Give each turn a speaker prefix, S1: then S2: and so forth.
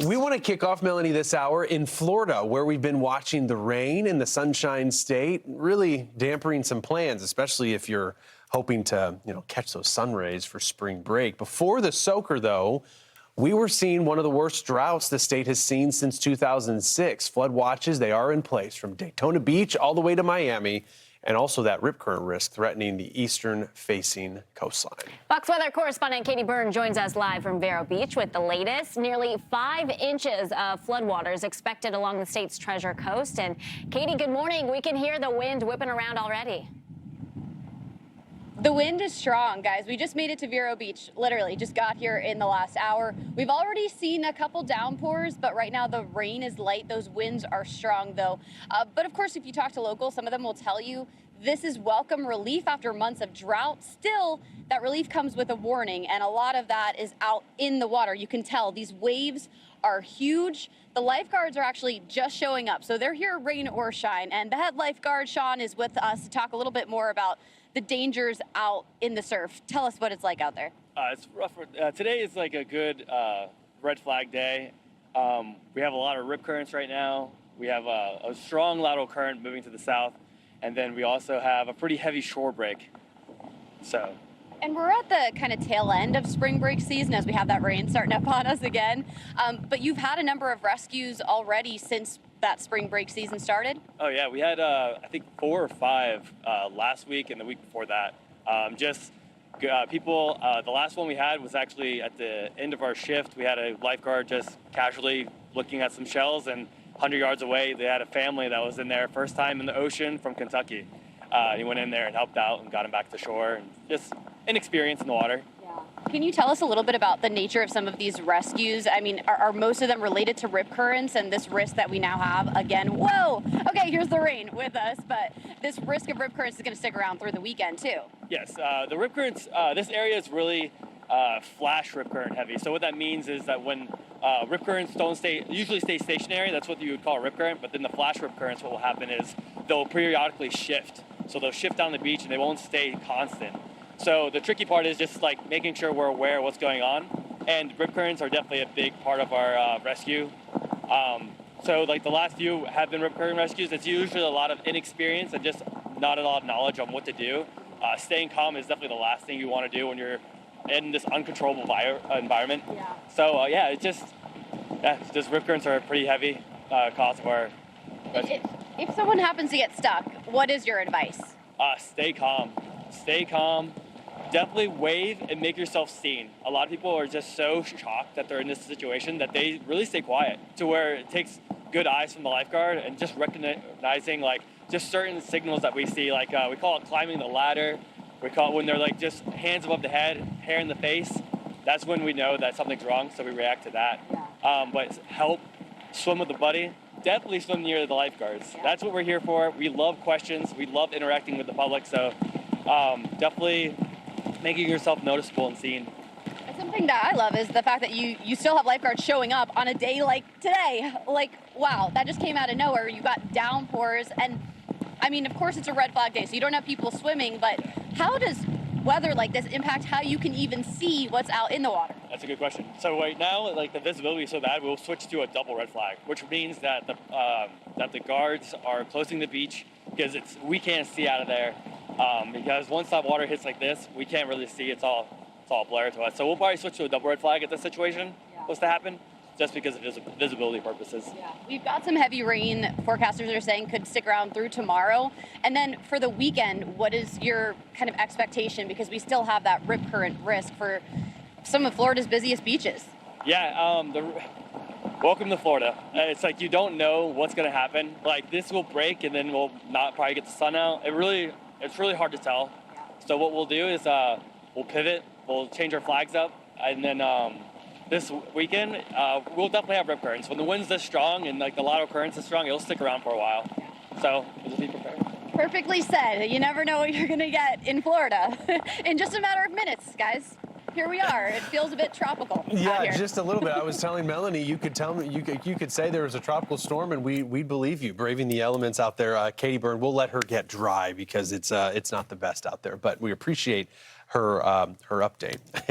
S1: We want to kick off, Melanie, this hour in Florida, where we've been watching the rain in the Sunshine State, really dampering some plans, especially if you're hoping to, catch those sun rays for spring break. Before the soaker, though, we were seeing one of the worst droughts the state has seen since 2006. Flood watches, they are in place from Daytona Beach all the way to Miami, and also that rip current risk threatening the eastern-facing coastline.
S2: Fox Weather Correspondent Katie Byrne joins us live from Vero Beach with the latest. Nearly 5 inches of floodwaters expected along the state's Treasure Coast. And Katie, good morning. We can hear the wind whipping around already.
S3: The wind is strong, guys. We just made it to Vero Beach, literally just got here in the last hour. We've already seen a couple downpours, but right now the rain is light. Those winds are strong, though. But of course, if you talk to locals, some of them will tell you this is welcome relief after months of drought. Still, that relief comes with a warning, and a lot of that is out in the water. You can tell these waves are huge. The lifeguards are actually just showing up, so they're here rain or shine. And the head lifeguard, Sean, is with us to talk a little bit more about the dangers out in the surf. Tell us what it's like out there.
S4: It's rough. Today is like a good red flag day. We have a lot of rip currents right now. We have a strong lateral current moving to the south, and then we also have a pretty heavy shore break.
S3: And we're at the kind of tail end of spring break season as we have that rain starting up on us again. But you've had a number of rescues already since that spring break season started?
S4: Oh yeah, we had I think 4 or 5 last week and the week before that. People, the last one we had was actually at the end of our shift. We had a lifeguard just casually looking at some shells, and 100 yards away they had a family that was in there, first time in the ocean from Kentucky. He went in there and helped out and got him back to shore, and just an experience in the water.
S3: Can you tell us a little bit about the nature of some of these rescues? I mean, are most of them related to rip currents and this risk that we now have again? Whoa! Okay, here's the rain with us, but this risk of rip currents is going to stick around through the weekend too.
S4: Yes, the rip currents, this area is really flash rip current heavy. So what that means is that when rip currents usually stay stationary, that's what you would call a rip current, but then the flash rip currents, what will happen is they'll periodically shift. So they'll shift down the beach and they won't stay constant. So the tricky part is just like making sure we're aware of what's going on. And rip currents are definitely a big part of our rescue. So like the last few have been rip current rescues. It's usually a lot of inexperience and just not a lot of knowledge on what to do. Staying calm is definitely the last thing you want to do when you're in this uncontrollable environment.
S3: Yeah.
S4: So it's just rip currents are a pretty heavy cause of our rescue.
S3: If someone happens to get stuck, what is your advice?
S4: Stay calm. Stay calm. Definitely wave and make yourself seen. A lot of people are just so shocked that they're in this situation that they really stay quiet, to where it takes good eyes from the lifeguard and just recognizing like just certain signals that we see, like we call it climbing the ladder. We call it when they're like just hands above the head, hair in the face. That's when we know that something's wrong, so we react to that. But help, swim with a buddy. Definitely swim near the lifeguards. That's what we're here for. We love questions. We love interacting with the public. So definitely making yourself noticeable and seen.
S3: And something that I love is the fact that you still have lifeguards showing up on a day like today. Like, wow, that just came out of nowhere. You got downpours, and I mean, of course it's a red flag day, so you don't have people swimming, but how does weather like this impact how you can even see what's out in the water?
S4: That's a good question. So right now, like the visibility is so bad, we'll switch to a double red flag, which means that the guards are closing the beach because we can't see out of there. Because once that water hits like this, we can't really see. It's all blurred to us. So we'll probably switch to a double red flag if this situation was to happen, just because of visibility purposes.
S3: Yeah. We've got some heavy rain. Forecasters are saying could stick around through tomorrow. And then for the weekend, what is your kind of expectation? Because we still have that rip current risk for some of Florida's busiest beaches.
S4: Yeah. Welcome to Florida. It's like you don't know what's going to happen. Like this will break and then we'll not probably get the sun out. It's really hard to tell. So what we'll do is we'll pivot, we'll change our flags up, and then this weekend we'll definitely have rip currents. When the wind's this strong and like the lateral current's this strong, it'll stick around for a while. So we'll just be prepared.
S3: Perfectly said. You never know what you're going to get in Florida in just a matter of minutes, guys. Here we are. It feels a bit tropical.
S1: Yeah, just a little bit. I was telling Melanie, you could tell me, you could say there was a tropical storm, and we'd believe you. Braving the elements out there, Katie Byrne. We'll let her get dry because it's not the best out there, but we appreciate her update.